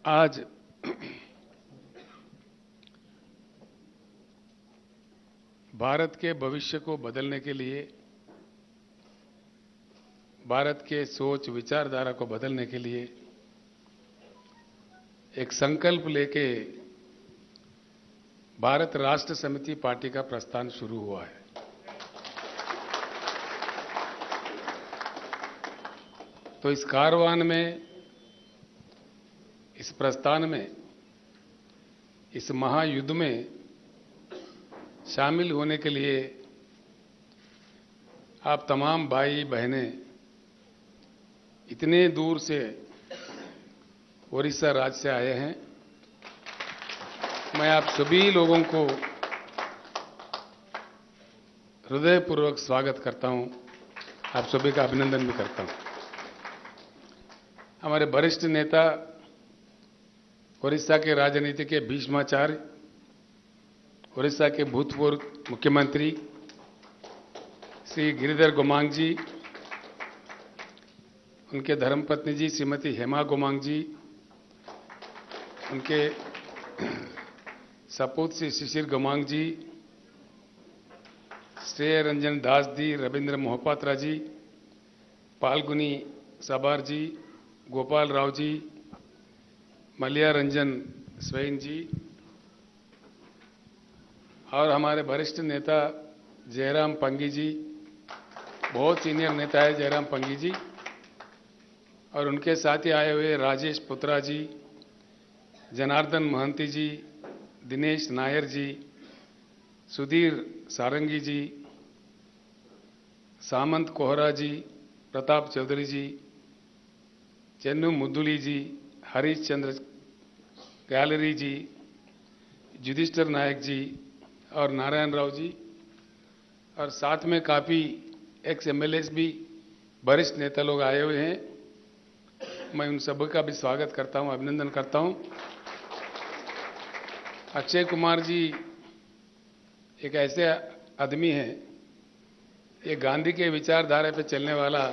आज भारत के भविष्य को बदलने के लिए, भारत के सोच विचारधारा को बदलने के लिए एक संकल्प लेके भारत राष्ट्र समिति पार्टी का प्रस्थान शुरू हुआ है। तो इस कारवान में, इस प्रस्थान में, इस महायुद्ध में शामिल होने के लिए आप तमाम भाई बहनें इतने दूर से उड़ीसा राज्य से आए हैं। मैं आप सभी लोगों को हृदयपूर्वक स्वागत करता हूं, आप सभी का अभिनंदन भी करता हूं। हमारे वरिष्ठ नेता, उड़ीसा के राजनीति के भीष्माचार्य, उड़ीसा के भूतपूर्व मुख्यमंत्री श्री गिरिधर गोमांग जी, उनके धर्मपत्नी जी श्रीमती हेमा गोमांग जी, उनके सपूत श्री शिशिर गोमांग जी, श्रेय रंजन दास जी, रविंद्र मोहपात्रा जी, पालगुनी सबार जी, गोपाल राव जी, मलिया रंजन स्वैन जी और हमारे वरिष्ठ नेता जयराम पंगी जी, बहुत सीनियर नेता है जयराम पंगी जी, और उनके साथ ही आए हुए राजेश पुत्रा जी, जनार्दन महंती जी, दिनेश नायर जी, सुधीर सारंगी जी, सामंत कोहरा जी, प्रताप चौधरी जी, चन्नू मुद्दुली जी, हरीश चंद्र गैलरी जी, युधिष्ठिर नायक जी और नारायण राव जी, और साथ में काफी एक्स एमएलएस भी वरिष्ठ नेता लोग आए हुए हैं। मैं उन सब का भी स्वागत करता हूं, अभिनंदन करता हूं। अक्षय कुमार जी एक ऐसे आदमी हैं, ये गांधी के विचारधारा पे चलने वाला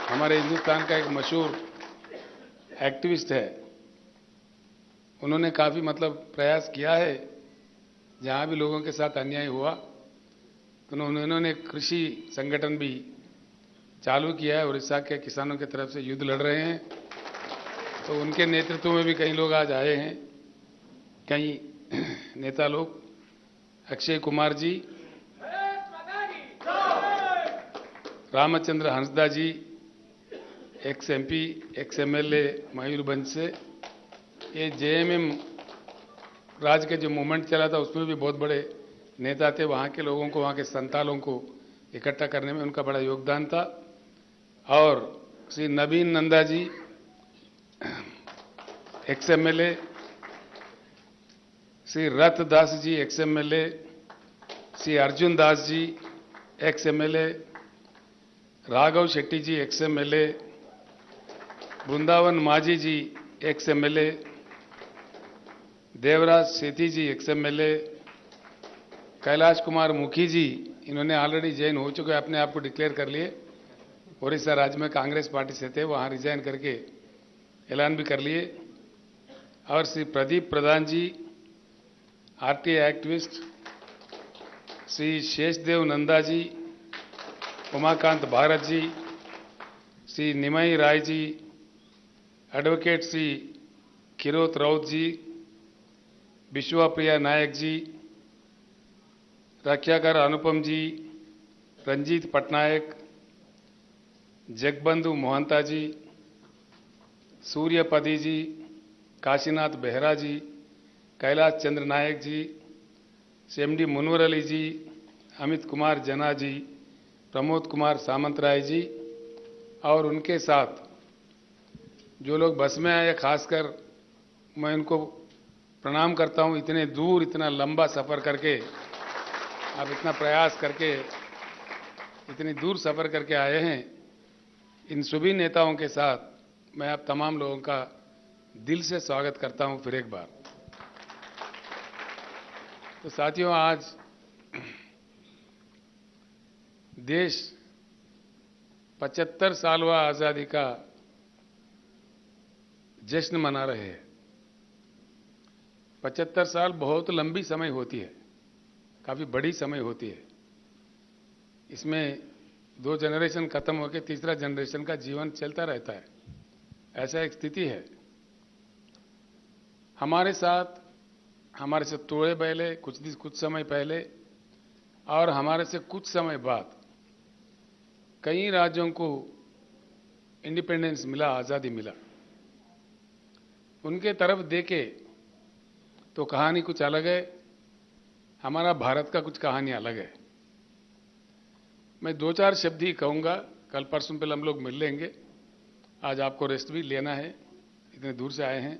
हमारे हिंदुस्तान का एक मशहूर एक्टिविस्ट है। उन्होंने काफी प्रयास किया है, जहां भी लोगों के साथ अन्याय हुआ तो उन्होंने कृषि संगठन भी चालू किया है। उड़ीसा के किसानों की तरफ से युद्ध लड़ रहे हैं, तो उनके नेतृत्व में भी कई लोग आज आए हैं, कई नेता लोग। Akshay Kumar ji, Ramchandra Hansda ji, ex MP, ex MLA Mayurbhanj से, ये जेएमएम राज के जो मूवमेंट चला था उसमें भी बहुत बड़े नेता थे। वहां के लोगों को, वहां के संतालों को इकट्ठा करने में उनका बड़ा योगदान था। और श्री नवीन नंदा जी, एक्स एमएलए, श्री रथ Das ji, ex MLA, Shri Arjun Das ji, ex MLA, Raghav Shetty जी, एक्स एमएलए, वृंदावन माझी जी, एक्स एमएलए, देवराज सेठी जी, एक्स एमएलए, कैलाश कुमार मुखी जी, इन्होंने ऑलरेडी जॉइन हो चुके, अपने आप को डिक्लेयर कर लिए। उड़ीसा राज्य में कांग्रेस पार्टी से थे, वहां रिजाइन करके ऐलान भी कर लिए। और श्री प्रदीप प्रधान जी, आरटीआई एक्टिविस्ट, श्री शेषदेव नंदा जी, उमाकांत भारत जी, श्री निमई राय जी, एडवोकेट श्री किरोत राउत जी, विश्वप्रिया नायक जी, रक्षाकर अनुपम जी, रंजीत पटनायक, जगबंधु मोहंता जी, सूर्यपदी जी, काशीनाथ बेहरा जी, कैलाश चंद्र नायक जी, सीएमडी मुनवर अली जी, अमित कुमार जना जी, प्रमोद कुमार सामंतराय जी, और उनके साथ जो लोग बस में आए, खासकर मैं उनको प्रणाम करता हूं। इतने दूर, इतना लंबा सफर करके, आप इतना प्रयास करके इतनी दूर सफर करके आए हैं। इन सभी नेताओं के साथ मैं आप तमाम लोगों का दिल से स्वागत करता हूं फिर एक बार। तो साथियों, आज देश 75 सालवा आजादी का जश्न मना रहे हैं। 75 साल बहुत लंबी समय होती है, काफी बड़ी समय होती है। इसमें 2 जनरेशन खत्म होकर तीसरा जनरेशन का जीवन चलता रहता है, ऐसा एक स्थिति है। हमारे से थोड़े पहले, कुछ समय पहले और हमारे से कुछ समय बाद कई राज्यों को इंडिपेंडेंस मिला, आजादी मिला। उनके तरफ देखे तो कहानी कुछ अलग है, हमारा भारत का कुछ कहानी अलग है। मैं 2-4 शब्द ही कहूंगा, कल परसों पहले हम लोग मिल लेंगे। आज आपको रेस्ट भी लेना है, इतने दूर से आए हैं।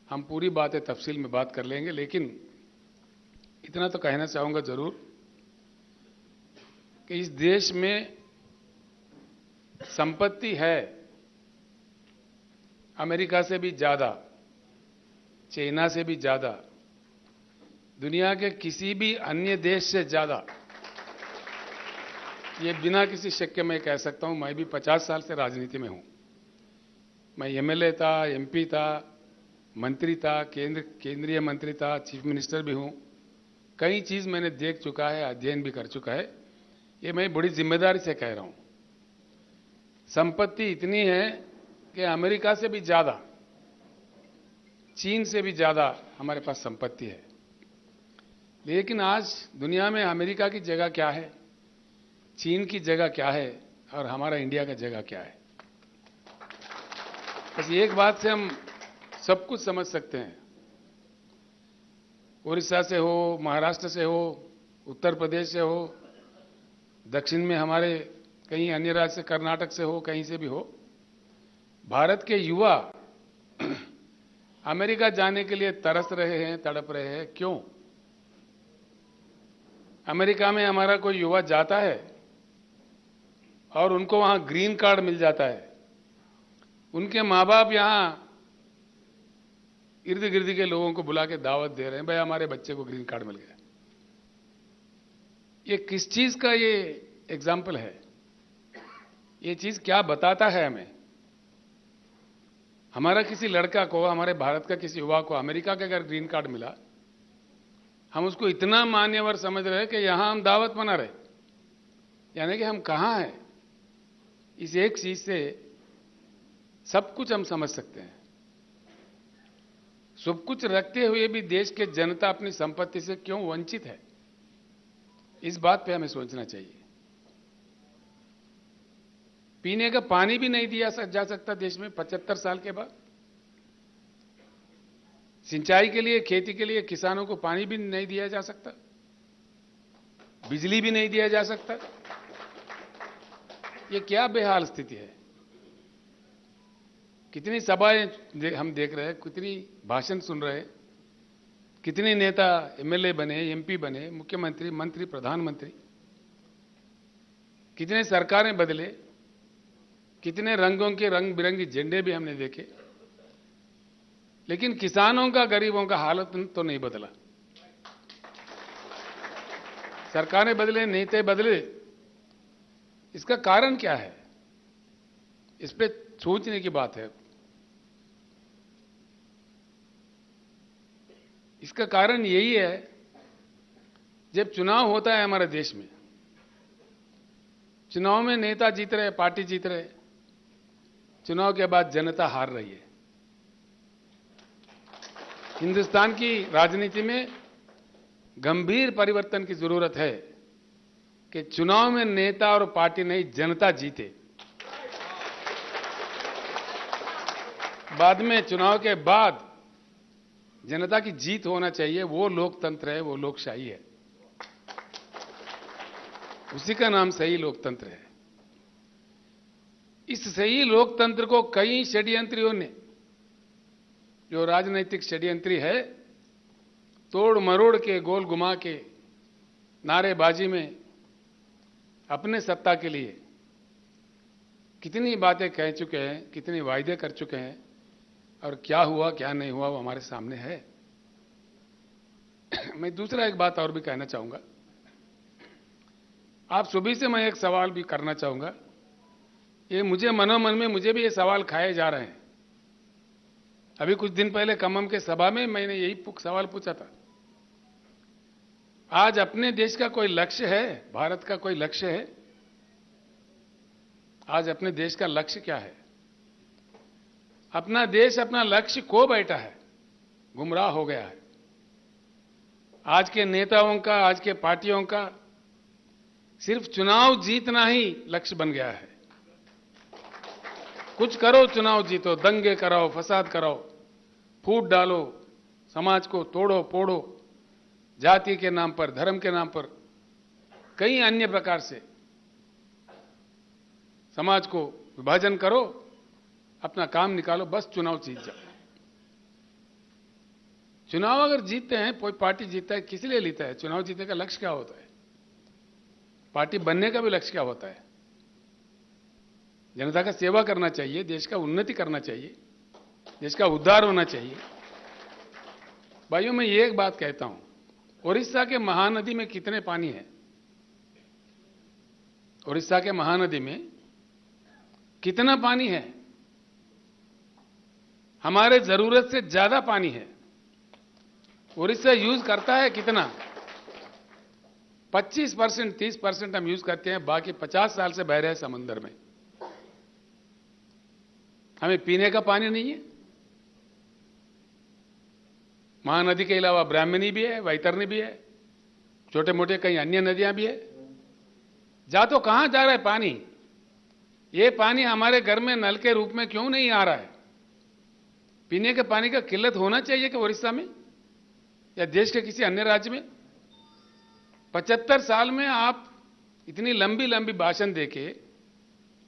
हम पूरी बातें तफसील में बात कर लेंगे, लेकिन इतना तो कहना चाहूंगा जरूर कि इस देश में संपत्ति है अमेरिका से भी ज्यादा, चाइना से भी ज्यादा, दुनिया के किसी भी अन्य देश से ज्यादा। ये बिना किसी शक के मैं कह सकता हूं। मैं भी 50 साल से राजनीति में हूं। मैं एमएलए था, एमपी था, मंत्री था, केंद्रीय मंत्री था, चीफ मिनिस्टर भी हूं। कई चीज मैंने देख चुका है, अध्ययन भी कर चुका है। ये मैं बड़ी जिम्मेदारी से कह रहा हूं। संपत्ति इतनी है कि अमेरिका से भी ज्यादा, चीन से भी ज्यादा हमारे पास संपत्ति है। लेकिन आज दुनिया में अमेरिका की जगह क्या है, चीन की जगह क्या है और हमारा इंडिया का जगह क्या है? बस एक बात से हम सब कुछ समझ सकते हैं। उड़ीसा से हो, महाराष्ट्र से हो, उत्तर प्रदेश से हो, दक्षिण में हमारे कहीं अन्य राज्य से, कर्नाटक से हो, कहीं से भी हो, भारत के युवा अमेरिका जाने के लिए तरस रहे हैं, तड़प रहे हैं। क्यों? अमेरिका में हमारा कोई युवा जाता है और उनको वहां ग्रीन कार्ड मिल जाता है। उनके माँ बाप यहां इर्द गिर्द के लोगों को बुला के दावत दे रहे हैं, भाई हमारे बच्चे को ग्रीन कार्ड मिल गया। ये किस चीज का ये एग्जाम्पल है? ये चीज क्या बताता है हमें? हमारा किसी लड़का को, हमारे भारत का किसी युवा को अमेरिका का अगर ग्रीन कार्ड मिला, हम उसको इतना मान्यवर समझ रहे हैं कि यहां हम दावत मना रहे, यानी कि हम कहां हैं? इस एक चीज से सब कुछ हम समझ सकते हैं। सब कुछ रखते हुए भी देश के जनता अपनी संपत्ति से क्यों वंचित है? इस बात पे हमें सोचना चाहिए। पीने का पानी भी नहीं दिया जा सकता देश में 75 साल के बाद। सिंचाई के लिए, खेती के लिए किसानों को पानी भी नहीं दिया जा सकता, बिजली भी नहीं दिया जा सकता। ये क्या बेहाल स्थिति है? कितनी सभाएं हम देख रहे हैं, कितनी भाषण सुन रहे हैं, कितने नेता एमएलए बने, एमपी बने, मुख्यमंत्री, मंत्री, प्रधानमंत्री, कितने सरकारें बदले, कितने रंगों के रंग बिरंगी झंडे भी हमने देखे, लेकिन किसानों का, गरीबों का हालत तो नहीं बदला। सरकारें बदले, नेता बदले, इसका कारण क्या है? इस पे सोचने की बात है। इसका कारण यही है, जब चुनाव होता है हमारे देश में, चुनाव में नेता जीत रहे, पार्टी जीत रहे, चुनाव के बाद जनता हार रही है। हिंदुस्तान की राजनीति में गंभीर परिवर्तन की जरूरत है कि चुनाव में नेता और पार्टी नहीं, जनता जीते। बाद में, चुनाव के बाद जनता की जीत होना चाहिए। वो लोकतंत्र है, वो लोकशाही है, उसी का नाम सही लोकतंत्र है। इस सही लोकतंत्र को कई षड्यंत्रियों ने, जो राजनीतिक षड्यंत्री है, तोड़ मरोड़ के, गोल घुमा के, नारेबाजी में अपने सत्ता के लिए कितनी बातें कह चुके हैं, कितने वायदे कर चुके हैं, और क्या हुआ क्या नहीं हुआ वो हमारे सामने है। मैं दूसरा एक बात और भी कहना चाहूंगा। आप सभी से मैं एक सवाल भी करना चाहूंगा। ये मुझे मनोमन में, मुझे भी ये सवाल खाए जा रहे हैं अभी कुछ दिन पहले खम्मम के सभा में मैंने यही सवाल पूछा था। आज अपने देश का कोई लक्ष्य है, भारत का कोई लक्ष्य है? आज अपने देश का लक्ष्य क्या है? अपना देश अपना लक्ष्य खो बैठा है, गुमराह हो गया है। आज के नेताओं का, आज के पार्टियों का सिर्फ चुनाव जीतना ही लक्ष्य बन गया है। कुछ करो, चुनाव जीतो, दंगे कराओ, फसाद कराओ, फूट डालो, समाज को तोड़ो फोड़ो, जाति के नाम पर, धर्म के नाम पर, कई अन्य प्रकार से समाज को विभाजन करो, अपना काम निकालो, बस चुनाव जीत जाओ। चुनाव अगर जीतते हैं, कोई पार्टी जीतता है, किस लिए जीतता है? चुनाव जीतने का लक्ष्य क्या होता है? पार्टी बनने का भी लक्ष्य क्या होता है? जनता का सेवा करना चाहिए, देश का उन्नति करना चाहिए, देश का उद्धार होना चाहिए। भाइयों, मैं ये एक बात कहता हूं, उड़ीसा के महानदी में कितने पानी है? उड़ीसा के महानदी में कितना पानी है? हमारे जरूरत से ज्यादा पानी है। उड़ीसा यूज करता है कितना? 25%, 30% हम यूज करते हैं, बाकी 50 साल से बह रहे हैं समुद्र में। हमें पीने का पानी नहीं है। महानदी के अलावा ब्राह्मणी भी है, वैतरणी भी है, छोटे मोटे कई अन्य नदियां भी है। जा तो कहां जा रहा है पानी? ये पानी हमारे घर में नल के रूप में क्यों नहीं आ रहा है? पीने के पानी का किल्लत होना चाहिए कि उड़ीसा में या देश के किसी अन्य राज्य में? 75 साल में आप इतनी लंबी लंबी भाषण देके,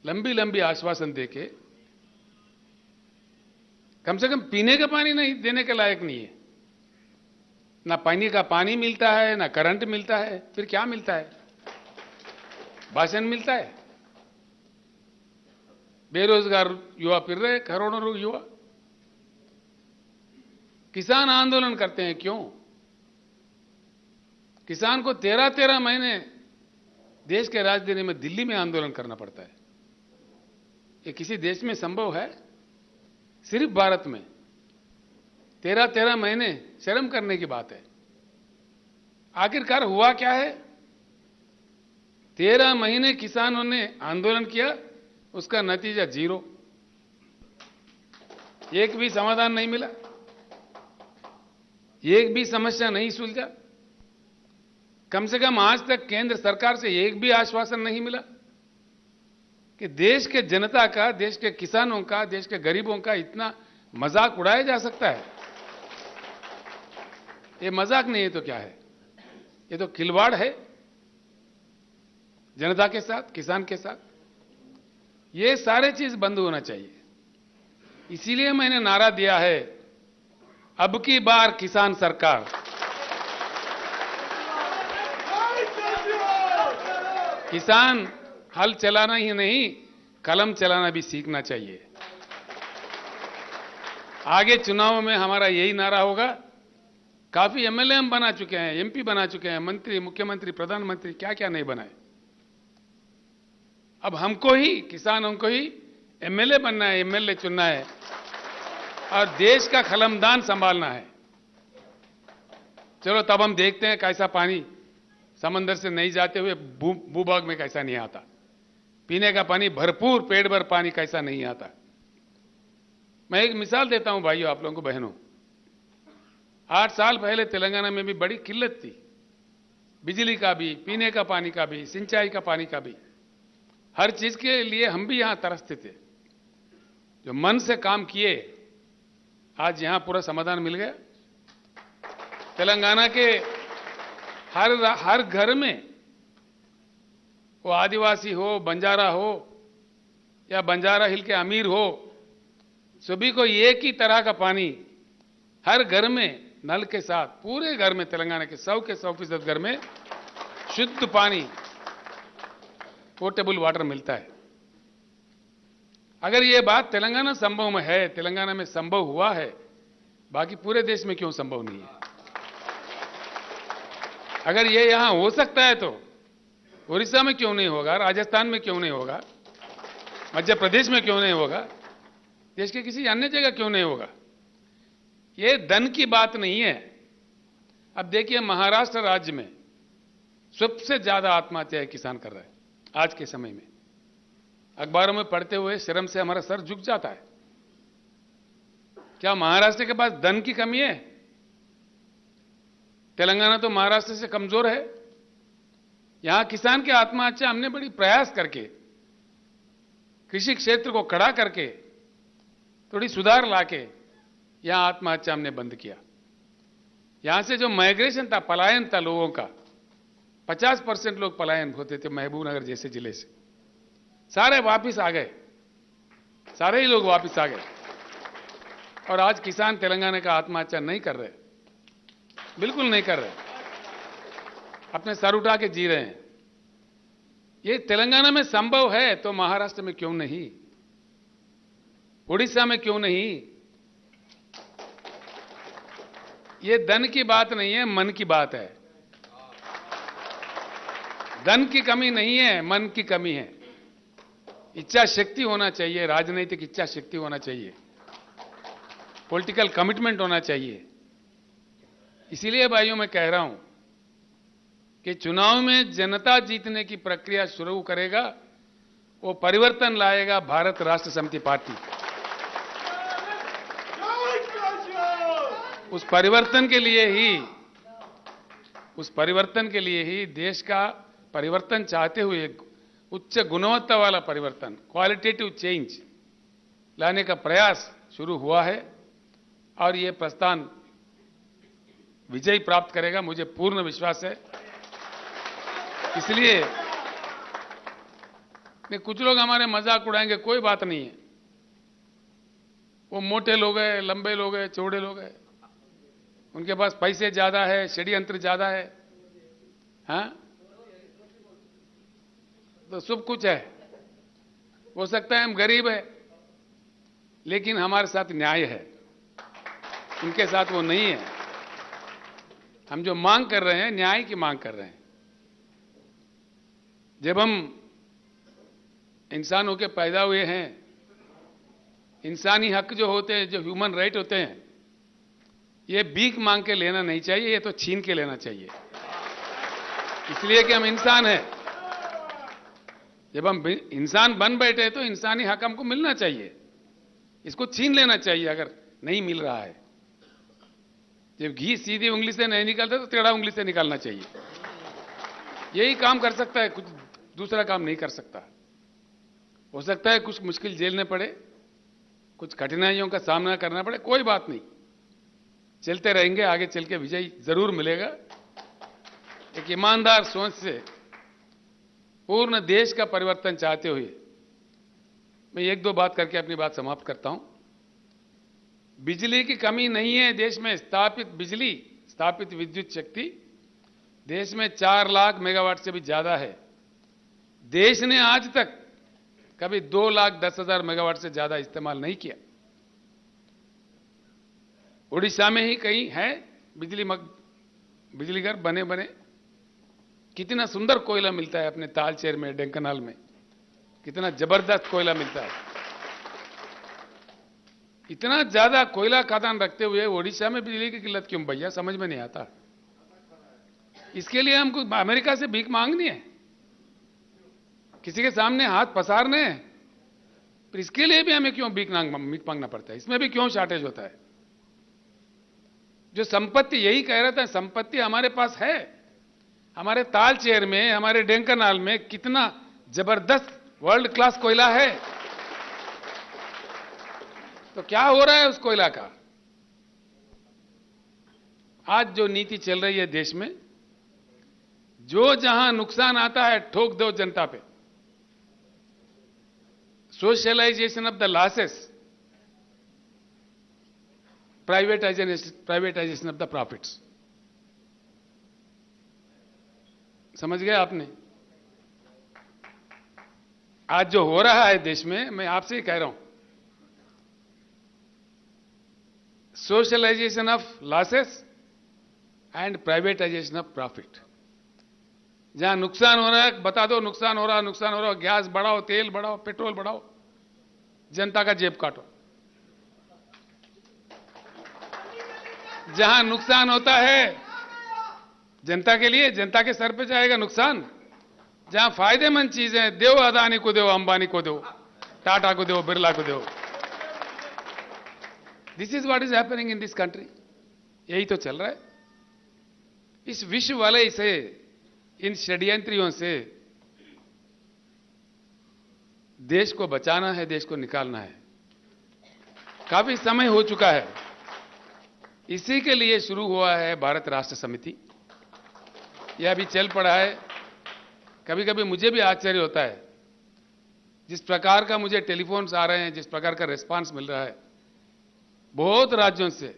लंबी लंबी आश्वासन देके, कम से कम पीने का पानी नहीं देने के लायक नहीं है। ना पानी का पानी मिलता है, ना करंट मिलता है, फिर क्या मिलता है? भाषण मिलता है। बेरोजगार युवा फिर रहे, करोड़ों युवा। किसान आंदोलन करते हैं, क्यों? किसान को 13-13 महीने देश के राजधानी में, दिल्ली में आंदोलन करना पड़ता है। ये किसी देश में संभव है? सिर्फ भारत में 13-13 महीने शर्म करने की बात है। आखिरकार हुआ क्या है? 13 महीने किसानों ने आंदोलन किया, उसका नतीजा जीरो। एक भी समाधान नहीं मिला, एक भी समस्या नहीं सुलझा। कम से कम आज तक केंद्र सरकार से एक भी आश्वासन नहीं मिला कि देश के जनता का, देश के किसानों का, देश के गरीबों का इतना मजाक उड़ाया जा सकता है। ये मजाक नहीं है तो क्या है? ये तो खिलवाड़ है जनता के साथ, किसान के साथ। ये सारे चीज बंद होना चाहिए। इसीलिए मैंने नारा दिया है, अब की बार किसान सरकार। किसान हल चलाना ही नहीं, कलम चलाना भी सीखना चाहिए। आगे चुनाव में हमारा यही नारा होगा। काफी एमएलए हम बना चुके हैं, एमपी बना चुके हैं, मंत्री, मुख्यमंत्री, प्रधानमंत्री, क्या क्या नहीं बनाए। अब हमको ही, किसानों को ही एमएलए बनना है, एमएलए चुनना है और देश का कलमदान संभालना है। चलो तब हम देखते हैं कैसा पानी समंदर से नहीं जाते हुए भूभाग में कैसा नहीं आता, पीने का पानी भरपूर, पेट भर पानी कैसा नहीं आता। मैं एक मिसाल देता हूं भाइयों, आप लोगों को, बहनों। 8 साल पहले तेलंगाना में भी बड़ी किल्लत थी, बिजली का भी, पीने का पानी का भी, सिंचाई का पानी का भी। हर चीज के लिए हम भी यहां तरसते थे। जो मन से काम किए, आज यहां पूरा समाधान मिल गया। तेलंगाना के हर घर में, वो आदिवासी हो, बंजारा हो या बंजारा हिल के अमीर हो, सभी को एक ही तरह का पानी हर घर में नल के साथ, पूरे घर में, तेलंगाना के 100 के 100% घर में शुद्ध पानी, पोर्टेबल वाटर मिलता है। अगर ये बात तेलंगाना संभव में है, तेलंगाना में संभव हुआ है, बाकी पूरे देश में क्यों संभव नहीं है? अगर ये यहां हो सकता है तो उड़ीसा में क्यों नहीं होगा? राजस्थान में क्यों नहीं होगा? मध्य प्रदेश में क्यों नहीं होगा? देश के किसी अन्य जगह क्यों नहीं होगा? ये धन की बात नहीं है। अब देखिए, महाराष्ट्र राज्य में सबसे ज्यादा आत्महत्या किसान कर रहे हैं आज के समय में। अखबारों में पढ़ते हुए शर्म से हमारा सर झुक जाता है। क्या महाराष्ट्र के पास धन की कमी है? तेलंगाना तो महाराष्ट्र से कमजोर है। यहां किसान की आत्महत्या हमने बड़ी प्रयास करके, कृषि क्षेत्र को खड़ा करके, थोड़ी सुधार लाके यहां आत्महत्या हमने बंद किया। यहां से जो माइग्रेशन था, पलायन था लोगों का, 50% लोग पलायन होते थे महबूबनगर जैसे जिले से, सारे वापिस आ गए, सारे ही लोग वापिस आ गए। और आज किसान तेलंगाना का आत्महत्या नहीं कर रहे, बिल्कुल नहीं कर रहे, अपने सर उठा के जी रहे हैं। ये तेलंगाना में संभव है तो महाराष्ट्र में क्यों नहीं, उड़ीसा में क्यों नहीं? ये धन की बात नहीं है, मन की बात है। धन की कमी नहीं है, मन की कमी है। इच्छा शक्ति होना चाहिए, राजनीतिक इच्छा शक्ति होना चाहिए, पॉलिटिकल कमिटमेंट होना चाहिए। इसीलिए भाइयों मैं कह रहा हूं कि चुनाव में जनता जीतने की प्रक्रिया शुरू करेगा, वो परिवर्तन लाएगा भारत राष्ट्र समिति पार्टी। उस परिवर्तन के लिए ही देश का परिवर्तन चाहते हुए उच्च गुणवत्ता वाला परिवर्तन, क्वालिटेटिव चेंज लाने का प्रयास शुरू हुआ है और ये प्रस्थान विजय प्राप्त करेगा, मुझे पूर्ण विश्वास है। इसलिए कुछ लोग हमारे मजाक उड़ाएंगे, कोई बात नहीं है। वो मोटे लोग हैं, लंबे लोग हैं, चौड़े लोग हैं, उनके पास पैसे ज्यादा है, षड्यंत्र ज्यादा है, हाँ, तो सब कुछ है। हो सकता है हम गरीब है, लेकिन हमारे साथ न्याय है, उनके साथ वो नहीं है। हम जो मांग कर रहे हैं, न्याय की मांग कर रहे हैं। जब हम इंसान होकर पैदा हुए हैं, इंसानी हक जो होते हैं, जो ह्यूमन राइट होते हैं, ये भीख मांग के लेना नहीं चाहिए, ये तो छीन के लेना चाहिए। इसलिए कि हम इंसान हैं। जब हम इंसान बन बैठे तो इंसानी हक हमको मिलना चाहिए, इसको छीन लेना चाहिए अगर नहीं मिल रहा है। जब घी सीधी उंगली से नहीं निकलता तो टेढ़ा उंगली से निकालना चाहिए। यही काम कर सकता है, कुछ दूसरा काम नहीं कर सकता। हो सकता है कुछ मुश्किल झेलने पड़े, कुछ कठिनाइयों का सामना करना पड़े, कोई बात नहीं, चलते रहेंगे, आगे चल के विजय जरूर मिलेगा। एक ईमानदार सोच से पूर्ण देश का परिवर्तन चाहते हुए मैं एक दो बात करके अपनी बात समाप्त करता हूं। बिजली की कमी नहीं है देश में। स्थापित विद्युत शक्ति देश में 4 लाख मेगावाट से भी ज्यादा है। देश ने आज तक कभी 2,10,000 मेगावाट से ज्यादा इस्तेमाल नहीं किया। उड़ीसा में ही कहीं है बिजली घर बने। कितना सुंदर कोयला मिलता है अपने तालचेर में, ढेंकनाल में, कितना जबरदस्त कोयला मिलता है। इतना ज्यादा कोयला खदान रखते हुए ओडिशा में बिजली की किल्लत क्यों भैया, समझ में नहीं आता। इसके लिए हमको अमेरिका से भीख मांगनी है, किसी के सामने हाथ पसारने हैं, फिर इसके लिए भी हमें क्यों भीख मांगना पड़ता है? इसमें भी क्यों शॉर्टेज होता है? जो संपत्ति, यही कह रहा था, संपत्ति हमारे पास है। हमारे तालचेर में, हमारे ढेंकनाल में कितना जबरदस्त वर्ल्ड क्लास कोयला है। तो क्या हो रहा है उस कोयला का? आज जो नीति चल रही है देश में, जो जहां नुकसान आता है ठोक दो जनता पे। Socialization of the losses, privatization of the profits. समझ गए आपने? आज जो हो रहा है देश में, मैं आपसे ही कह रहा हूं, socialization of losses and privatization of profit. जहां नुकसान हो रहा है बता दो, नुकसान हो रहा, गैस बढ़ाओ, तेल बढ़ाओ, पेट्रोल बढ़ाओ, जनता का जेब काटो। जहां नुकसान होता है जनता के लिए, जनता के सर पे जाएगा नुकसान। जहां फायदेमंद चीजें दो, अदानी को दो, अंबानी को दो, टाटा को दो, बिरला को दो। This is what is happening in this country. यही तो चल रहा है। इस विश्व वलय से, इन षड्यंत्रियों से देश को बचाना है, देश को निकालना है। काफी समय हो चुका है। इसी के लिए शुरू हुआ है भारत राष्ट्र समिति। यह अभी चल पड़ा है। कभी कभी मुझे भी आश्चर्य होता है, जिस प्रकार का मुझे टेलीफोन्स आ रहे हैं, जिस प्रकार का रिस्पांस मिल रहा है बहुत राज्यों से।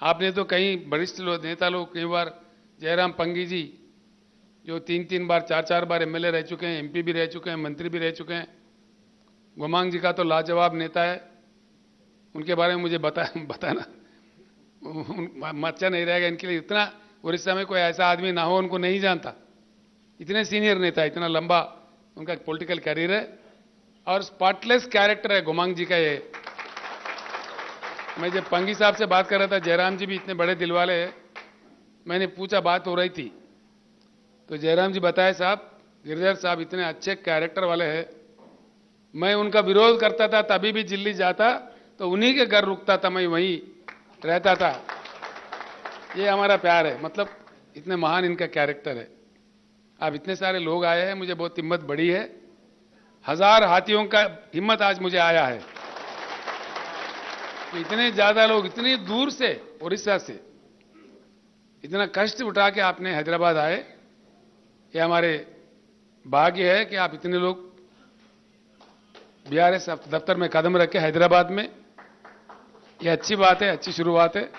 आपने तो कई वरिष्ठ लोग, नेता लोग, कई बार जयराम पंगी जी जो 3-3 बार 4-4 बार एमएलए रह चुके हैं, एमपी भी रह चुके हैं, मंत्री भी रह चुके हैं। गोमांग जी का तो लाजवाब नेता है, उनके बारे में मुझे बताना अच्छा नहीं रहेगा इनके लिए। इतना उड़ीसा में कोई ऐसा आदमी ना हो उनको नहीं जानता। इतने सीनियर नेता, इतना लंबा उनका पॉलिटिकल करियर है और स्पॉटलेस कैरेक्टर है गोमांग जी का। ये मैं जब पंगी साहब से बात कर रहा था, जयराम जी भी इतने बड़े दिल वाले हैं, मैंने पूछा, बात हो रही थी तो जयराम जी बताए, साहब गिरधर साहब इतने अच्छे कैरेक्टर वाले हैं, मैं उनका विरोध करता था, तभी भी दिल्ली जाता तो उन्हीं के घर रुकता था, मैं वहीं रहता था। ये हमारा प्यार है। मतलब इतने महान इनका कैरेक्टर है। अब इतने सारे लोग आए हैं, मुझे बहुत हिम्मत बढ़ी है। 1000 हाथियों का हिम्मत आज मुझे आया है। तो इतने ज्यादा लोग इतनी दूर से, उड़ीसा से इतना कष्ट उठा के आपने हैदराबाद आए, ये हमारे भाग्य है कि आप इतने लोग बीआरएस दफ्तर में कदम रखे हैदराबाद में। ये अच्छी बात है, अच्छी शुरुआत है।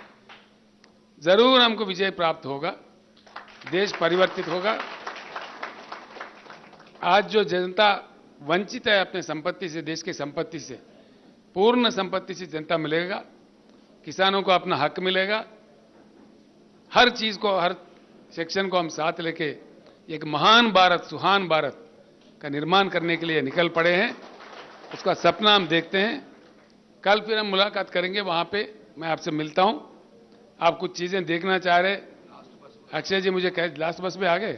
जरूर हमको विजय प्राप्त होगा, देश परिवर्तित होगा। आज जो जनता वंचित है अपने संपत्ति से, देश की संपत्ति से, पूर्ण संपत्ति से जनता मिलेगा। किसानों को अपना हक मिलेगा। हर चीज को, हर सेक्शन को हम साथ लेके एक महान भारत, सुहान भारत का निर्माण करने के लिए निकल पड़े हैं। उसका सपना हम देखते हैं। कल फिर हम मुलाकात करेंगे, वहां पे मैं आपसे मिलता हूं। आप कुछ चीजें देखना चाह रहे। अक्षय जी मुझे कहे लास्ट बस में आ गए।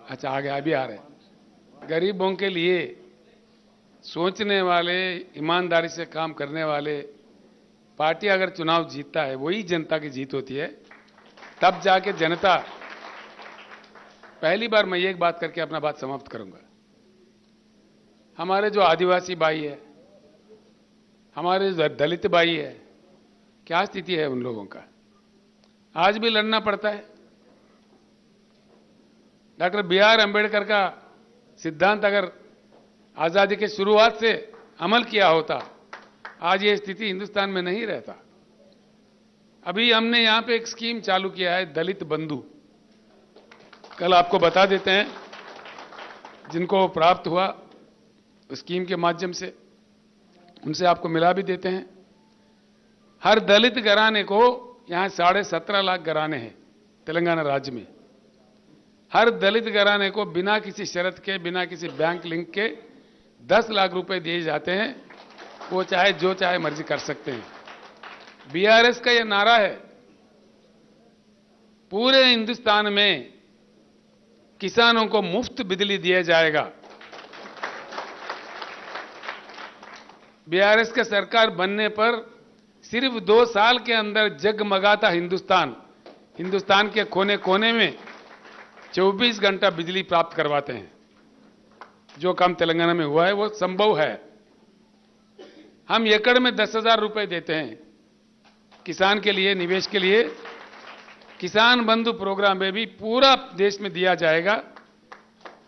अच्छा, आ गए, अभी आ रहे। गरीबों के लिए सोचने वाले, ईमानदारी से काम करने वाले पार्टी अगर चुनाव जीतता है, वही जनता की जीत होती है। तब जाके जनता, पहली बार मैं एक बात करके अपना बात समाप्त करूंगा। हमारे जो आदिवासी भाई है, हमारे जो दलित भाई है, क्या स्थिति है उन लोगों का? आज भी लड़ना पड़ता है। Doctor B R. अंबेडकर का सिद्धांत अगर आजादी के शुरुआत से अमल किया होता, आज ये स्थिति हिंदुस्तान में नहीं रहता। अभी हमने यहां पे एक स्कीम चालू किया है, दलित बंधु। कल आपको बता देते हैं, जिनको प्राप्त हुआ उस स्कीम के माध्यम से, उनसे आपको मिला भी देते हैं। हर दलित घराने को, यहां 17.5 लाख घराने हैं तेलंगाना राज्य में, हर दलित घराने को बिना किसी शर्त के, बिना किसी बैंक लिंक के 10 लाख रुपए दिए जाते हैं। वो चाहे जो चाहे मर्जी कर सकते हैं। बीआरएस का यह नारा है, पूरे हिंदुस्तान में किसानों को मुफ्त बिजली दिया जाएगा। बीआरएस का सरकार बनने पर सिर्फ 2 साल के अंदर जगमगाता हिंदुस्तान, हिंदुस्तान के कोने कोने में 24 घंटा बिजली प्राप्त करवाते हैं। जो काम तेलंगाना में हुआ है वो संभव है। हम एकड़ में 10,000 रुपए देते हैं किसान के लिए, निवेश के लिए। किसान बंधु प्रोग्राम में भी पूरा देश में दिया जाएगा।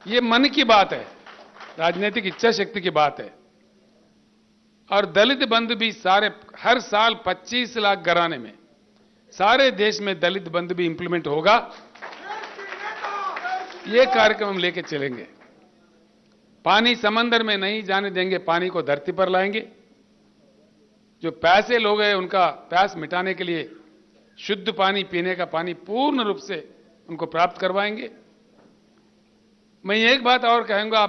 ये मन की बात है, राजनीतिक इच्छा शक्ति की बात है। और दलित बंधु भी सारे, हर साल 25 लाख घराने में, सारे देश में दलित बंधु भी इंप्लीमेंट होगा। ये कार्यक्रम हम लेके चलेंगे। पानी समंदर में नहीं जाने देंगे, पानी को धरती पर लाएंगे। जो प्यासे लोग हैं उनका प्यास मिटाने के लिए शुद्ध पानी, पीने का पानी पूर्ण रूप से उनको प्राप्त करवाएंगे। मैं एक बात और कहूंगा,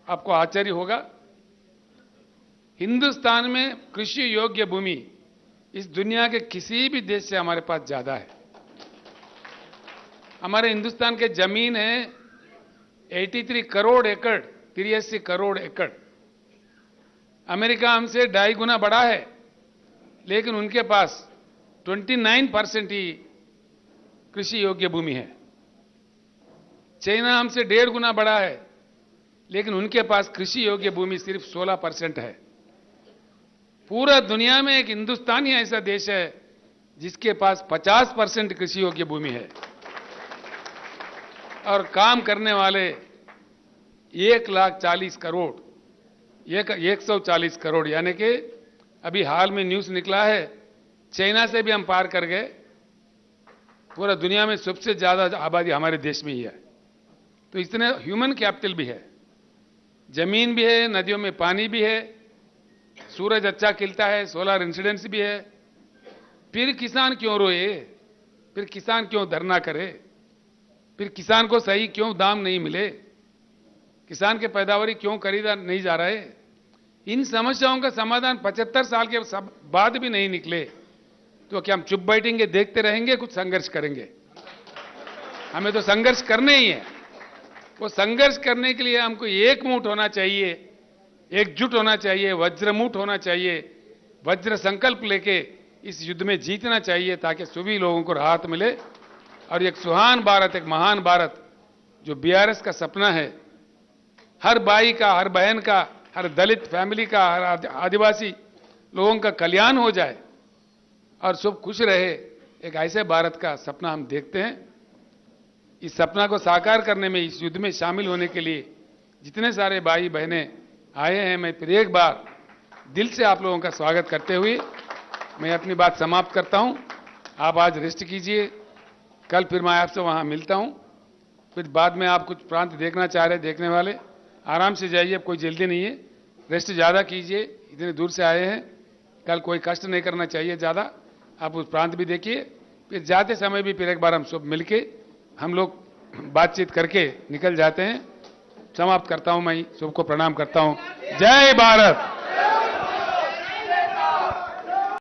आपको आश्चर्य होगा। हिंदुस्तान में कृषि योग्य भूमि इस दुनिया के किसी भी देश से हमारे पास ज्यादा है। हमारे हिंदुस्तान के जमीन है 83 करोड़ एकड़, 83 करोड़ एकड़। अमेरिका हमसे 2.5 गुना बड़ा है, लेकिन उनके पास 29% ही कृषि योग्य भूमि है। चाइना हमसे 1.5 गुना बड़ा है, लेकिन उनके पास कृषि योग्य भूमि सिर्फ 16% है। पूरा दुनिया में एक हिंदुस्तान ही ऐसा देश है जिसके पास 50% कृषि योग्य भूमि है और काम करने वाले 140 करोड़, 140 करोड़, यानी कि अभी हाल में न्यूज निकला है चाइना से भी हम पार कर गए। पूरा दुनिया में सबसे ज्यादा आबादी हमारे देश में ही है। तो इतने ह्यूमन कैपिटल भी है, जमीन भी है, नदियों में पानी भी है, सूरज अच्छा खिलता है, सोलर इंसिडेंस भी है। फिर किसान क्यों रोए? फिर किसान क्यों धरना करे? फिर किसान को सही क्यों दाम नहीं मिले? किसान के पैदावारी क्यों खरीदा नहीं जा रहे? इन समस्याओं का समाधान 75 साल के बाद भी नहीं निकले तो क्या हम चुप बैठेंगे, देखते रहेंगे? कुछ संघर्ष करेंगे। हमें तो संघर्ष करने ही है। वो संघर्ष करने के लिए हमको एकमुठ होना चाहिए, एकजुट होना चाहिए, वज्रमुठ होना चाहिए, वज्र संकल्प लेके इस युद्ध में जीतना चाहिए ताकि सभी लोगों को राहत मिले और एक सुहान भारत, एक महान भारत जो बीआरएस का सपना है, हर भाई का, हर बहन का, हर दलित फैमिली का, हर आदिवासी लोगों का कल्याण हो जाए और सब खुश रहे, एक ऐसे भारत का सपना हम देखते हैं। इस सपना को साकार करने में, इस युद्ध में शामिल होने के लिए जितने सारे भाई बहनें आए हैं, मैं फिर एक बार दिल से आप लोगों का स्वागत करते हुए मैं अपनी बात समाप्त करता हूं। आप आज रेस्ट कीजिए, कल फिर मैं आपसे वहां मिलता हूं। फिर बाद में आप कुछ प्रांत देखना चाह रहे, देखने वाले आराम से जाइए, कोई जल्दी नहीं है, रेस्ट ज्यादा कीजिए, इतने दूर से आए हैं, कल कोई कष्ट नहीं करना चाहिए ज्यादा। आप उस प्रांत भी देखिए, फिर जाते समय भी फिर एक बार हम सब मिलके हम लोग बातचीत करके निकल जाते हैं। समाप्त करता हूं, मैं सबको प्रणाम करता हूं। जय भारत।